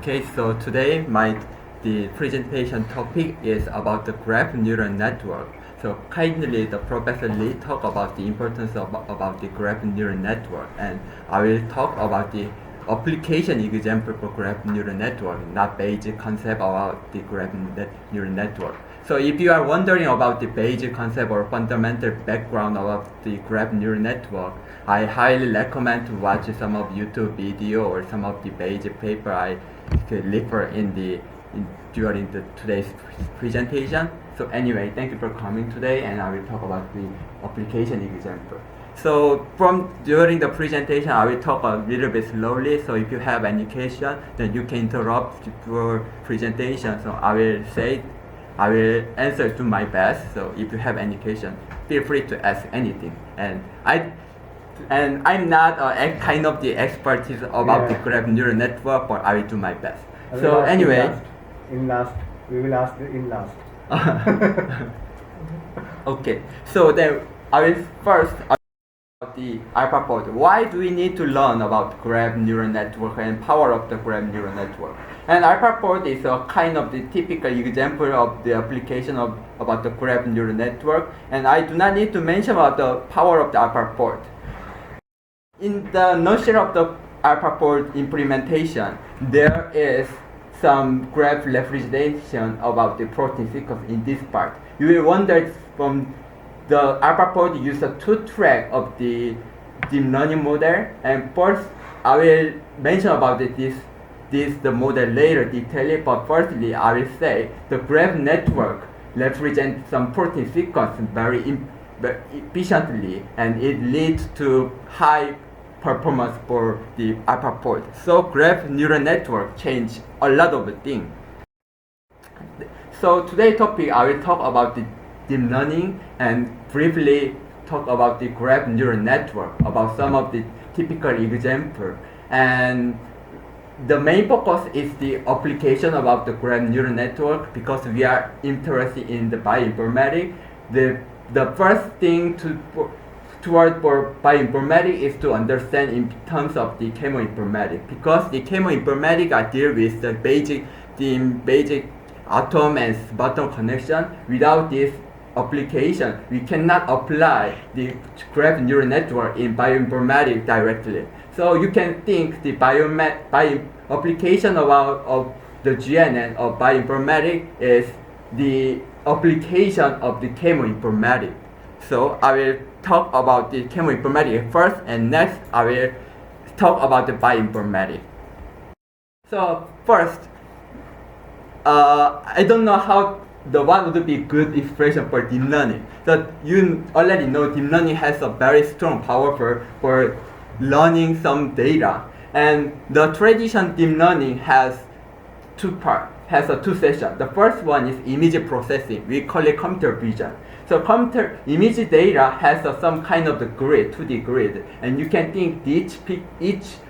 Okay, so today the presentation topic is about the graph neural network. So kindly the Professor Lee talk about the importance of about the graph neural network, and I will talk about the application example for graph neural network, not basic concept about the graph neural network. So if you are wondering about the basic concept or fundamental background of the graph neural network, I highly recommend to watch some of YouTube video or some of the basic paper I refer during today's presentation. So anyway, thank you for coming today, and I will talk about the application example. So during the presentation, I will talk a little bit slowly. So if you have any question, then you can interrupt your presentation. So I will answer to my best. So if you have any question, feel free to ask anything. And I'm not kind of the expertise about the graph neural network, but I will do my best. So anyway, we will ask in last. Okay. So then I will first about the AlphaFold. Why do we need to learn about graph neural network and power of the graph neural network? And AlphaFold is a kind of the typical example of the application about the graph neural network. And I do not need to mention about the power of the AlphaFold. In the nutshell of the AlphaFold implementation, there is some graph representation about the protein sequence in this part. You will wonder from the AlphaFold uses a two-track of the deep learning model, and first I will mention about the model later detailing, but firstly I will say the graph network represents some protein sequence very efficiently, and it leads to high performance for the AlphaFold. So graph neural network change a lot of things. So today's topic I will talk about the deep learning and briefly talk about the graph neural network, about some of the typical examples. And the main focus is the application about the graph neural network because we are interested in the bioinformatics. The first thing toward for bioinformatics is to understand in terms of the cheminformatics, because the cheminformatics are deal with the basic atom and subatom connection. Without this application, we cannot apply the graph neural network in bioinformatics directly. So you can think the application of the GNN of bioinformatics is the application of the cheminformatics. So I will talk about the cheminformatics first, and next I will talk about the bioinformatics. So first, I don't know what would be good expression for deep learning. So you already know deep learning has a very strong power for learning some data, and the traditional deep learning has two sessions. The first one is image processing. We call it computer vision. So image data has some kind of the grid, 2D grid, and you can think each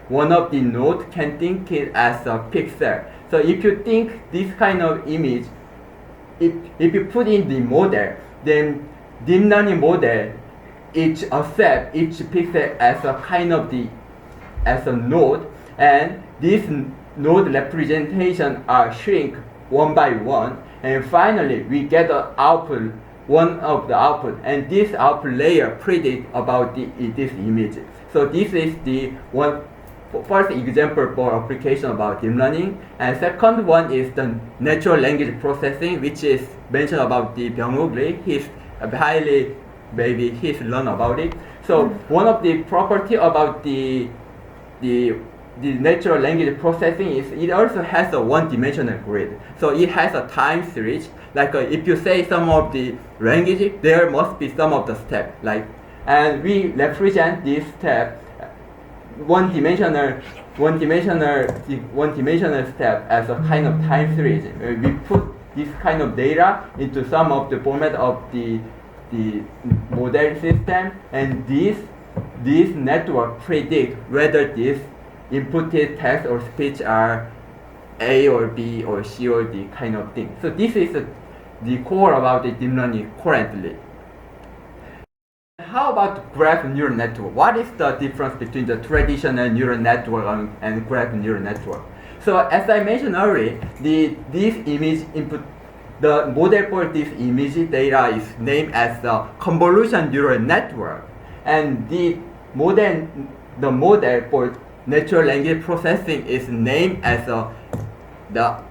one of the nodes can think it as a pixel. So if you think this kind of image, if you put in the model, then deep learning model accept each pixel as a kind of as a node, and this node representation are shrink one by one, and finally we get the output, one of the output, and this output layer predict about this image. So this is the first example for application about deep learning. And second one is the natural language processing, which is mentioned about the Byung-Wook Lee. He's learned about it. So one of the property about the natural language processing is it also has a one-dimensional grid. So it has a time series. Like if you say some of the language, there must be some of the steps. And we represent this step one-dimensional step as a kind of time series. We put this kind of data into some of the format of the model system, and this network predict whether this inputted text or speech are A or B or C or D kind of thing. So this is the core about the deep learning currently. How about graph neural network? What is the difference between the traditional neural network and graph neural network? So as I mentioned earlier, this image input, the model for this image data is named as the convolution neural network, and the model for natural language processing is named as the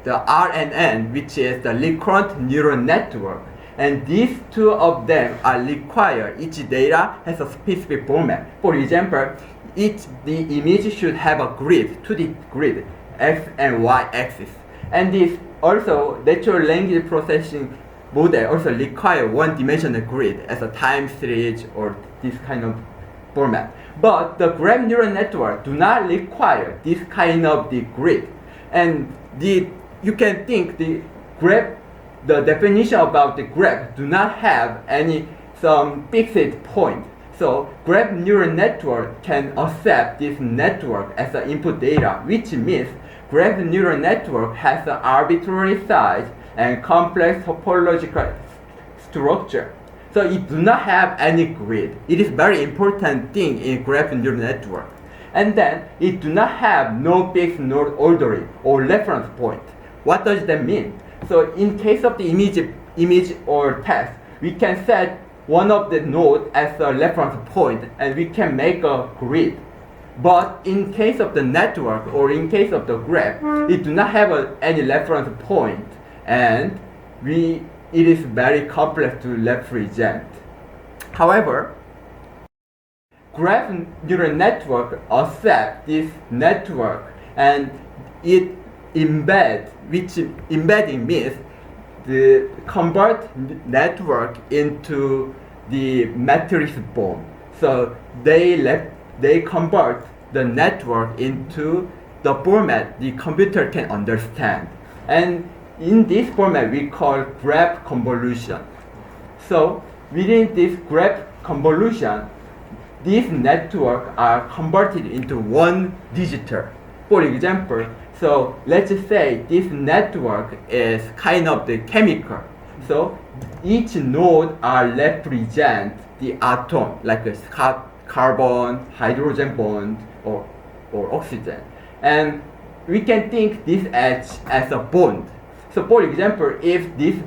RNN, which is the recurrent neural network. And these two of them are required. Each data has a specific format. For example, the image should have a grid, 2D grid, x and y axis. And this also natural language processing model also require one-dimensional grid as a time series or this kind of format. But the graph neural network do not require this kind of the grid. And you can think the definition about the graph do not have some fixed point. So graph neural network can accept this network as an input data, which means graph neural network has an arbitrary size and complex topological structure. So it do not have any grid. It is very important thing in graph neural network. And then it do not have no fixed node ordering or reference point. What does that mean? So in case of the image or text, we can set one of the node as a reference point and we can make a grid. But in case of the network or in case of the graph, it do not have any reference point, and it is very complex to represent. However, graph neural network accept this network and it which embedding means the convert network into the matrix form. So they convert the network into the format the computer can understand. And in this format we call graph convolution. So within this graph convolution, these networks are converted into one digital. For example, so let's say this network is kind of the chemical. So each node are represent the atom, like a carbon, hydrogen bond, or oxygen. And we can think this edge as a bond. So for example, if the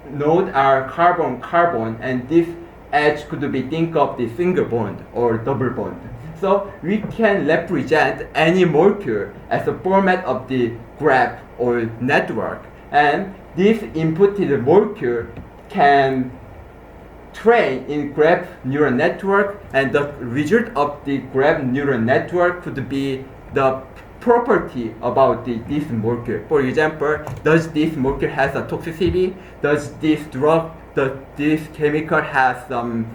node are carbon, and this edge could be think of the single bond or double bond. So we can represent any molecule as a format of the graph or network, and this inputted molecule can train in graph neural network, and the result of the graph neural network could be the property about this molecule. For example, does this molecule has a toxicity? Does this this chemical has some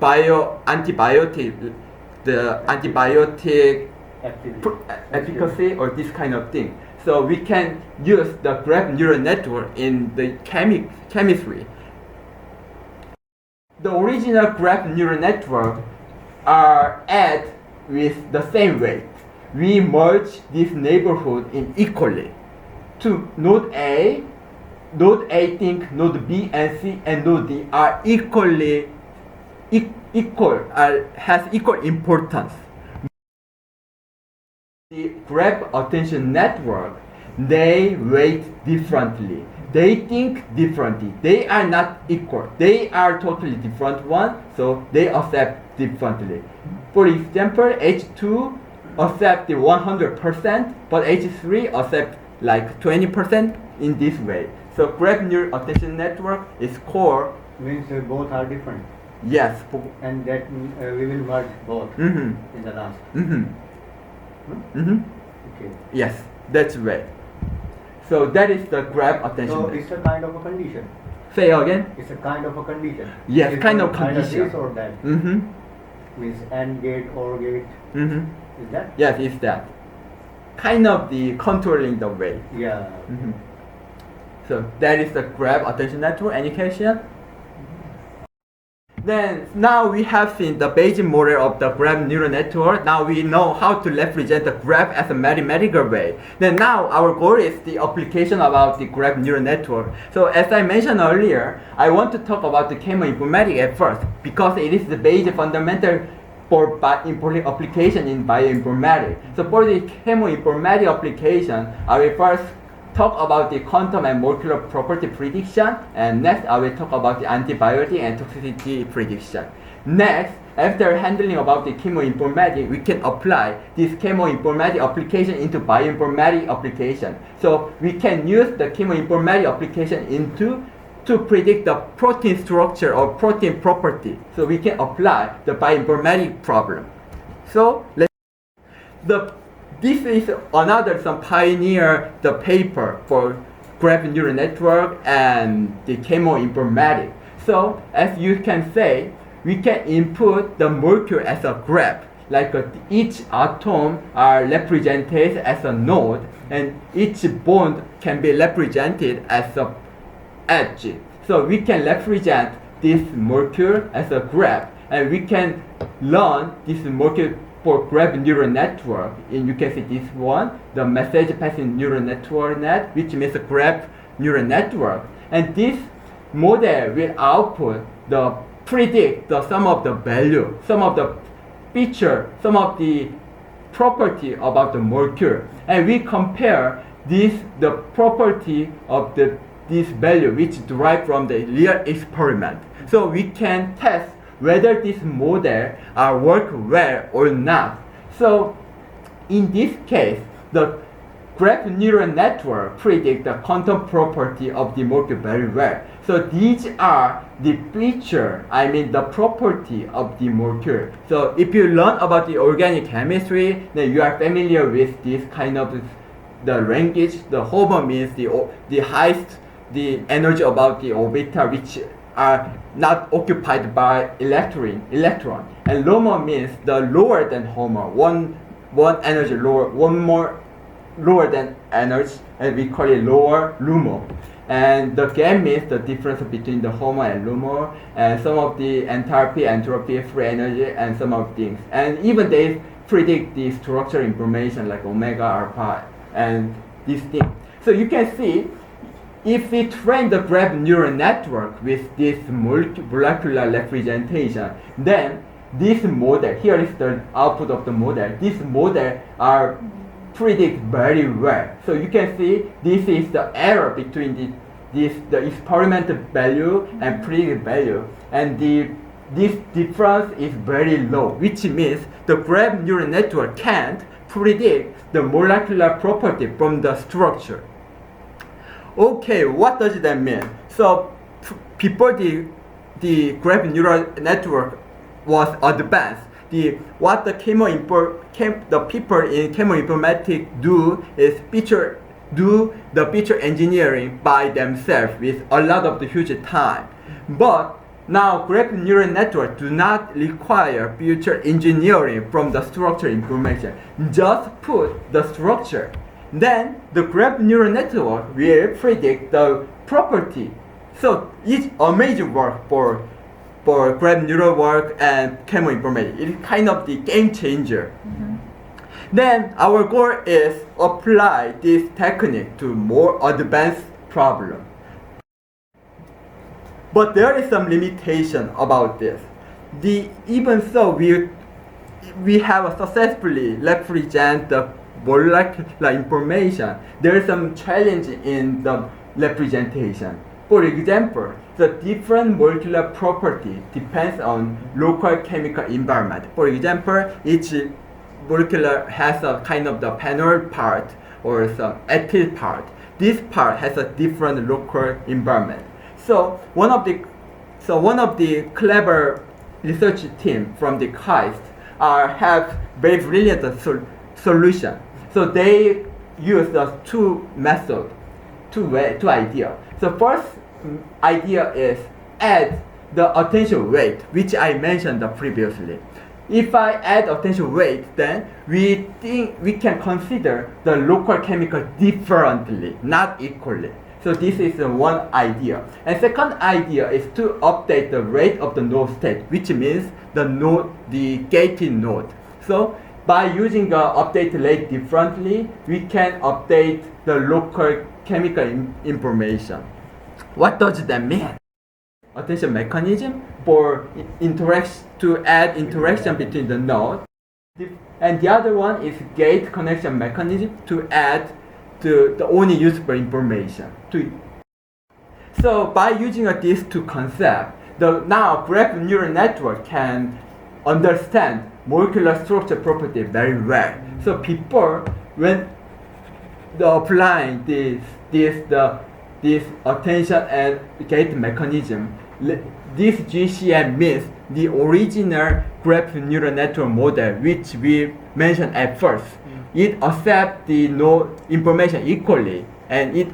antibiotic efficacy or this kind of thing. So we can use the graph neural network in the chemistry. The original graph neural network are add with the same weight. We merge this neighborhood in equally. To node A think node B and C and node D are has equal importance. The graph attention network, they weight differently. They think differently. They are not equal. They are totally different one, so they accept differently. For example, H2 accept the 100%, but H3 accept like 20% in this way. So graph neural attention network is core. Means both are different. Yes. And that we will merge both in the last. Okay. Yes, that's right. So that is the graph attention. So it's a kind of a condition. Say again. It's a kind of a condition. Yes, it's kind of either condition. this or that. Means AND gate or gate. Is that? Yes, it's that. Kind of the controlling the way. Yeah. So that is the graph attention network. Any question? Then now we have seen the basic model of the graph neural network. Now we know how to represent the graph as a mathematical way. Then now our goal is the application about the graph neural network. So as I mentioned earlier, I want to talk about the cheminformatics at first because it is the basic fundamental for important application in bioinformatics. So for the cheminformatics application, I will first talk about the quantum and molecular property prediction, and next I will talk about the antibiotic and toxicity prediction. Next, after handling about the cheminformatics, we can apply this cheminformatics application into bioinformatics application. So we can use the cheminformatics application to predict the protein structure or protein property. So we can apply the bioinformatics problem. So this is another some pioneer the paper for graph neural network and the cheminformatics. So as you can say, we can input the molecule as a graph, like each atom are represented as a node, and each bond can be represented as a edge. So we can represent this molecule as a graph, and we can learn this molecule for graph neural network. And you can see this one, the message passing neural network net, which means a graph neural network. And this model will output the predict the some of the value, some of the feature, some of the property about the molecule, and we compare the property of this value which derived from the real experiment. So we can test whether this model work well or not. So in this case, the graph neural network predict the quantum property of the molecule very well. So these are the feature, the property of the molecule. So if you learn about the organic chemistry, then you are familiar with this kind of the language. The HOMO means the highest the energy about the orbital which are not occupied by electron, and LOMO means the lower than HOMO, one energy lower, one more lower than energy, and we call it lower LUMO. And the game means the difference between the HOMO and LUMO, and some of the enthalpy, entropy, free energy, and some of things. And even they predict the structural information like omega, alpha, and these things. So you can see, if we train the graph neural network with this molecular representation, then this model, here is the output of the model, this model are predict very well. So you can see this is the error between the experimental value and predicted value, and this difference is very low, which means the graph neural network can't predict the molecular property from the structure. Okay, what does that mean? So before the graph neural network was advanced, what the people in cheminformatics do is do the feature engineering by themselves with a lot of the huge time. But now graph neural network do not require feature engineering from the structure information. Just put the structure. Then the graph neural network will predict the property. So it's amazing work for graph neural work and cheminformatics. It's kind of the game changer. Mm-hmm. Then our goal is apply this technique to more advanced problem. But there is some limitation about this. Even so, we have successfully represent the molecular information. There is some challenge in the representation. For example, the different molecular property depends on local chemical environment. For example, each molecular has a kind of the panel part or some ethyl part. This part has a different local environment. So one of the clever research team from the KAIST have very brilliant solution. So they use the two ideas. So first idea is add the attention weight, which I mentioned previously. If I add attention weight, then we think we can consider the local chemical differently, not equally. So this is one idea. And second idea is to update the rate of the node state, which means the gating node. So by using the update rate differently, we can update the local chemical information. What does that mean? Attention mechanism to add interaction between the nodes. And the other one is gate connection mechanism to add the only useful information. So by using these two concepts, now graph neural network can understand molecular structure property very well. So people, when applying this attention and gate mechanism, this GCM means the original graph neural network model, which we mentioned at first. It accepts the information equally, and it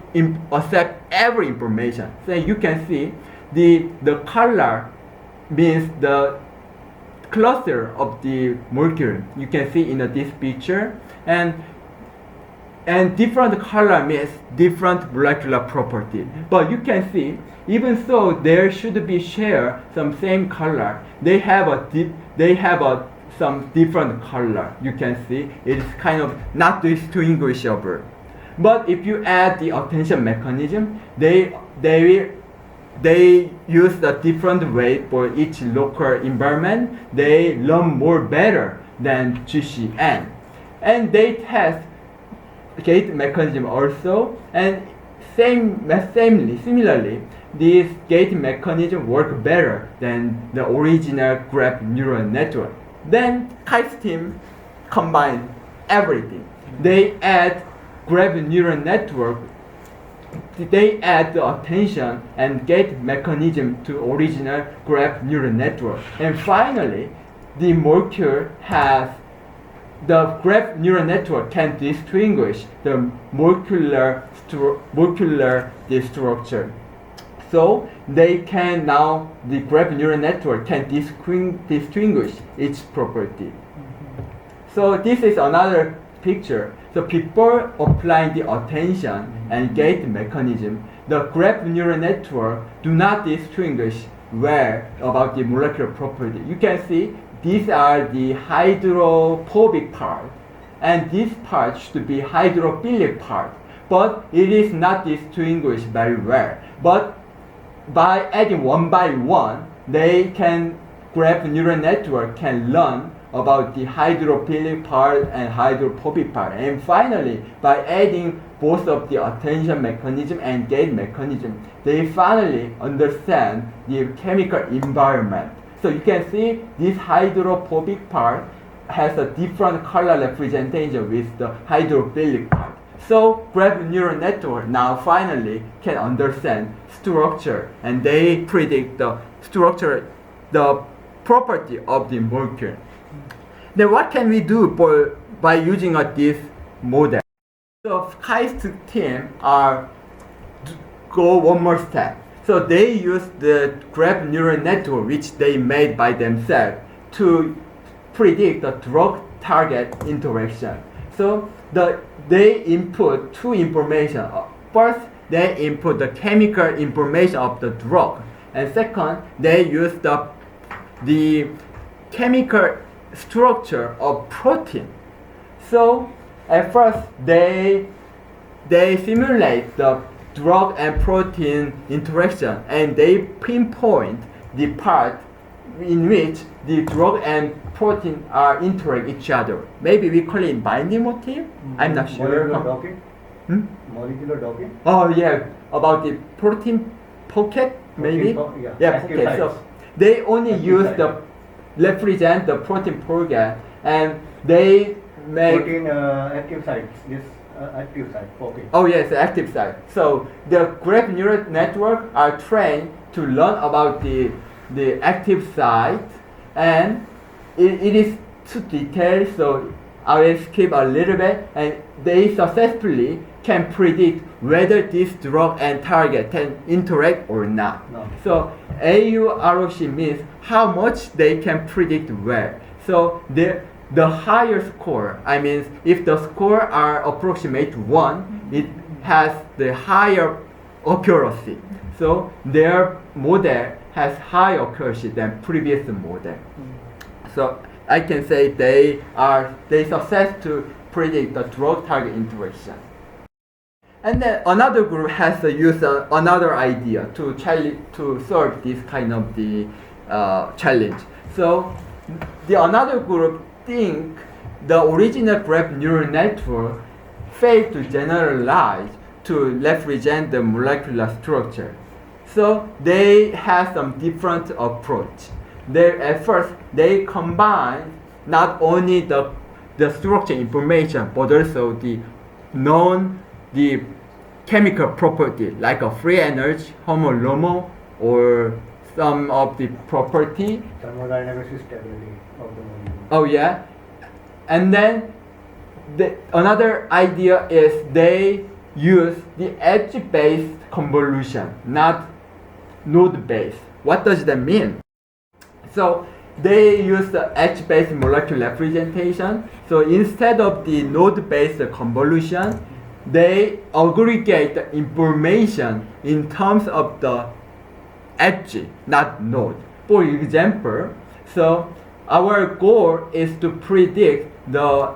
accepts every information. So you can see the color means the cluster of the molecule. You can see in this picture, and different color means different molecular property. But you can see, even though there should be share some same color, they have some different color. You can see it's kind of not distinguishable. But if you add the attention mechanism, they use a different way for each local environment. They learn more better than GCN, and they test gate mechanism also, and similarly, these gate mechanism work better than the original graph neural network. Then Kai's team combine everything. They add graph neural network. They add the attention and gate mechanism to original graph neural network. And finally, the molecule has the graph neural network can distinguish the molecular structure. So they can now, the graph neural network can distinguish its property. So this is another picture. So people applying the attention and gate mechanism, the graph neural network do not distinguish well about the molecular property. You can see these are the hydrophobic part, and this part should be hydrophilic part, but it is not distinguished very well. But by adding one by one, graph neural network can learn about the hydrophilic part and hydrophobic part. And finally, by adding both of the attention mechanism and gate mechanism, they finally understand the chemical environment. So you can see this hydrophobic part has a different color representation with the hydrophilic part. So graph neural network now finally can understand structure, and they predict the structure, the property of the molecule. Then what can we do by using this model? So Kai's team go one more step. So they use the graph neural network, which they made by themselves, to predict the drug target interaction. So they input two information. First, they input the chemical information of the drug, and second, they use the chemical structure of protein. So at first, they simulate the drug and protein interaction, and they pinpoint the part in which the drug and protein are interact each other. Maybe we call it binding motif. I'm not sure. Molecular docking. Molecular docking. Oh yeah, about the protein pocket maybe. Pocket. So they only use represent the protein pocket, and they make protein active sites. This active site. Okay. Oh yes, active site. So the graph neural network are trained to learn about the active site, and it is too detailed, so I will skip a little bit, and they successfully can predict whether this drug and target can interact or not. No. So AUROC means how much they can predict well. So the higher score, I mean, if the score are approximate 1, it has the higher accuracy. So their model has higher accuracy than previous model. So I can say they success to predict the drug target interaction. And then another group has used another idea to solve this kind of the challenge. So the another group think the original graph neural network failed to generalize to represent the molecular structure. So they have some different approach. At first, they combine not only the structure information, but also the chemical property, like a free energy, homolomo, or some of the property. Thermodynamic stability of the molecule. Oh yeah, and then another idea is they use the edge-based convolution, not node-based. What does that mean? So they use the edge-based molecular representation. So instead of the node-based convolution, they aggregate the information in terms of the edge, not node. For example, so our goal is to predict the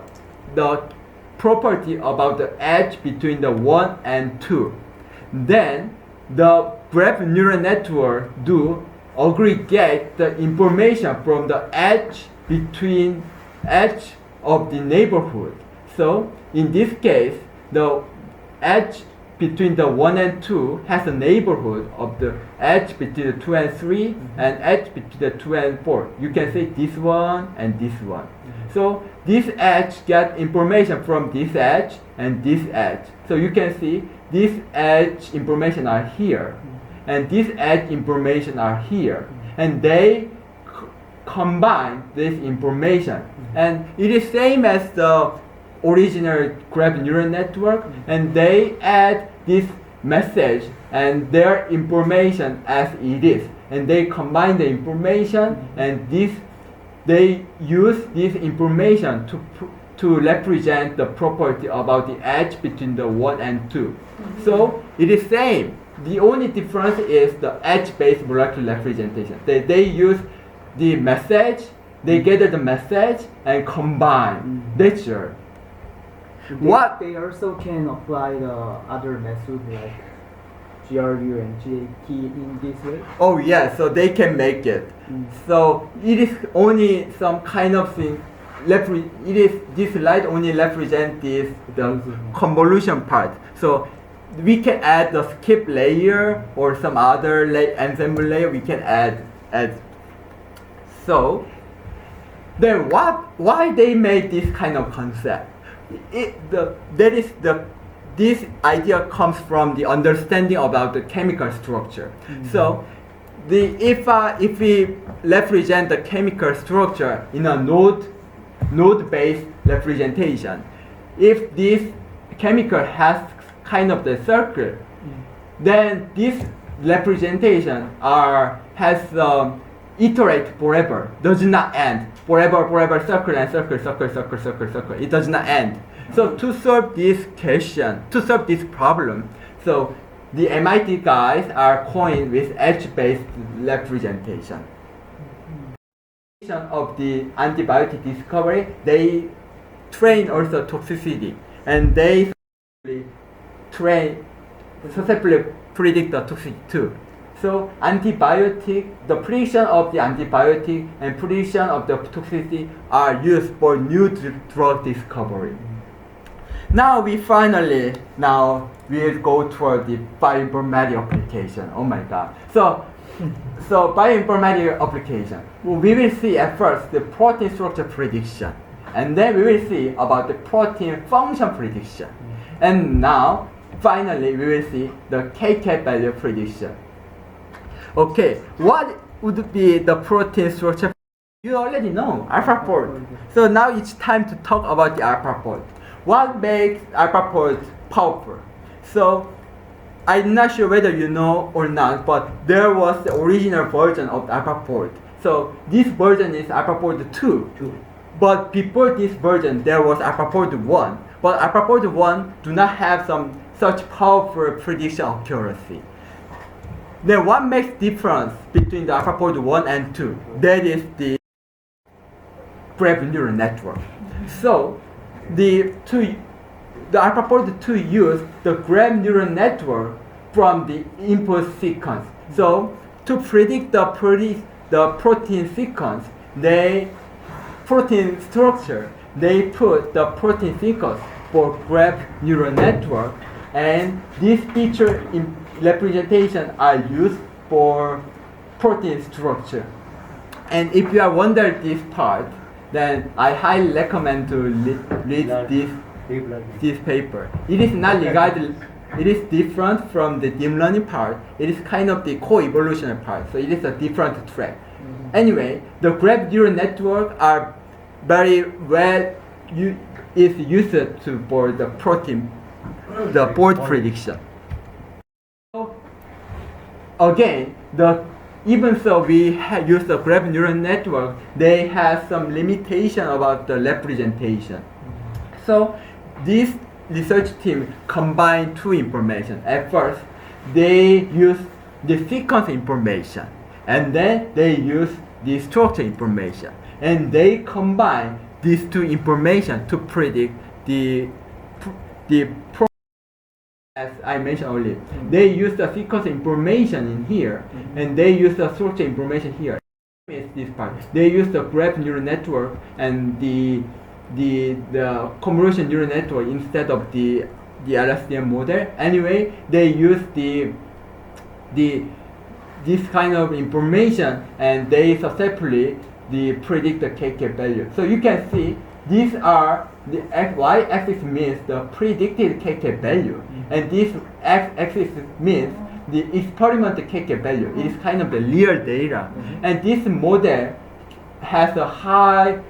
property about the edge between the 1 and 2. Then the graph neural network do aggregate the information from the edge between edge of the neighborhood. So in this case, the edge between the 1 and 2 has a neighborhood of the edge between the 2 and 3 and edge between the 2 and 4. You can say this one and this one. So this edge get information from this edge and this edge. So you can see this edge information are here and this edge information are here, and they combine this information, and it is same as the original graph neural network, and they add this message and their information as it is, and they combine the information, and they use this information to represent the property about the edge between the 1 and 2. So it is same. The only difference is the edge-based molecular representation. They use the message, they gather the message and combine. That's all. What They also can apply the other method like GRU and GAT in this way. Oh yeah, so they can make it. So it is only some kind of thing. This light only represents the convolution part. So we can add the skip layer or some other ensemble layer. We can add. So then why they made this kind of concept? This idea comes from the understanding about the chemical structure. So if we represent the chemical structure in a node-based representation, if this chemical has kind of the circle, then this representation has iterate forever, does not end. Forever, circle and circle. It does not end. So to solve this question, to solve this problem, so the MIT guys are coined with edge-based representation. Of the antibiotic discovery, they train also toxicity, and they successfully predict the toxicity too. So the prediction of the antibiotic and prediction of the toxicity are used for new drug discovery. Now we'll go toward the bioinformatics application. Oh my God. So bioinformatics application. We will see at first the protein structure prediction, and then we will see about the protein function prediction. And now, finally, we will see the KK value prediction. Okay, what would be the protein structure? You already know, AlphaFold. So now it's time to talk about the AlphaFold. What makes AlphaFold powerful? So I'm not sure whether you know or not, but there was the original version of AlphaFold. So this version is AlphaFold 2. But before this version, there was AlphaFold 1. But AlphaFold 1 do not have such powerful prediction accuracy. Then what makes difference between the AlphaFold 1 and 2? That is the graph neural network. So the AlphaFold 2 use the graph neural network from the input sequence. So to predict the protein sequence, protein structure, they put the protein sequence for graph neural network, and these feature representation are used for protein structure. And if you are wondering this part, then I highly recommend to read this paper. It is not regarded. It is different from the deep learning part. It is kind of the co-evolutionary part, so it is a different track. Anyway, the graph neural network are very well used for the protein, the board prediction. So again, even so we use the graph neural network, they have some limitation about the representation. So this research team combined two information. At first, they use the sequence information, and then they use the structure information, and they combine these two information to predict the as I mentioned earlier. They use the sequence information in here, and they use the structure information here. Is this part. They use the graph neural network and the convolution neural network instead of the LSTM model. Anyway, they use this kind of information, and they successfully predict the KK value. So you can see these are the y-axis means the predicted KK value, and this x-axis means the experimental KK value. It is kind of the real data, and this model has a high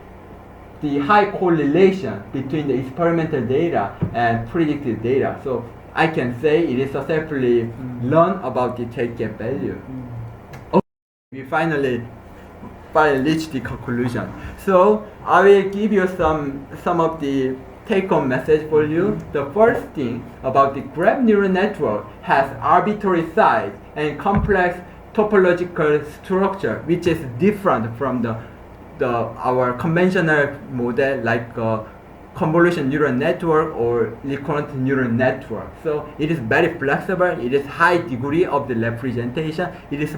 correlation between the experimental data and predicted data. So I can say it is successfully learn about the KK value. Okay. We finally reach the conclusion. So I will give you some of the take-home message for you. The first thing about the graph neural network has arbitrary size and complex topological structure, which is different from our conventional model like convolution neural network or recurrent neural network. So it is very flexible. It is high degree of the representation. It is the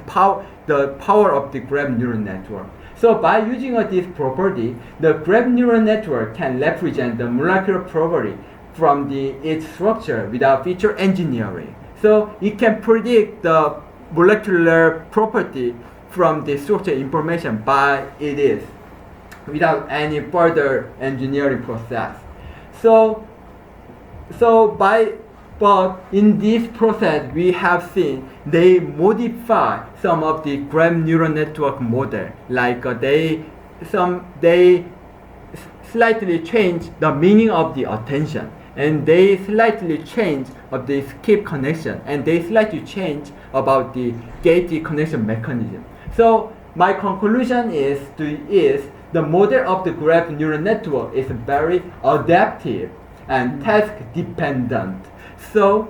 power of the graph neural network. So by using this property, the graph neural network can represent the molecular property from its structure without feature engineering. So it can predict the molecular property from the structure information by it is, without any further engineering process. But in this process, we have seen they modify some of the graph neural network model, like they slightly change the meaning of the attention, and they slightly change of the skip connection, and they slightly change about the gate connection mechanism. So my conclusion is the model of the graph neural network is very adaptive and task dependent. So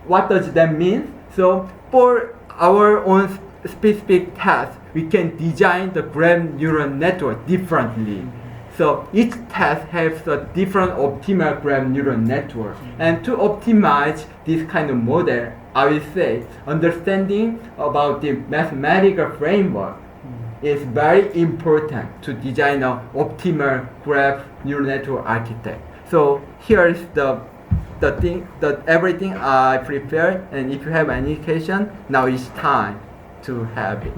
what does that mean? So for our own specific task, we can design the graph neural network differently. So each task has a different optimal graph neural network. And to optimize this kind of model, I will say understanding about the mathematical framework is very important to design an optimal graph neural network architect. So here is everything I prepared, and if you have any question, now is time to have it.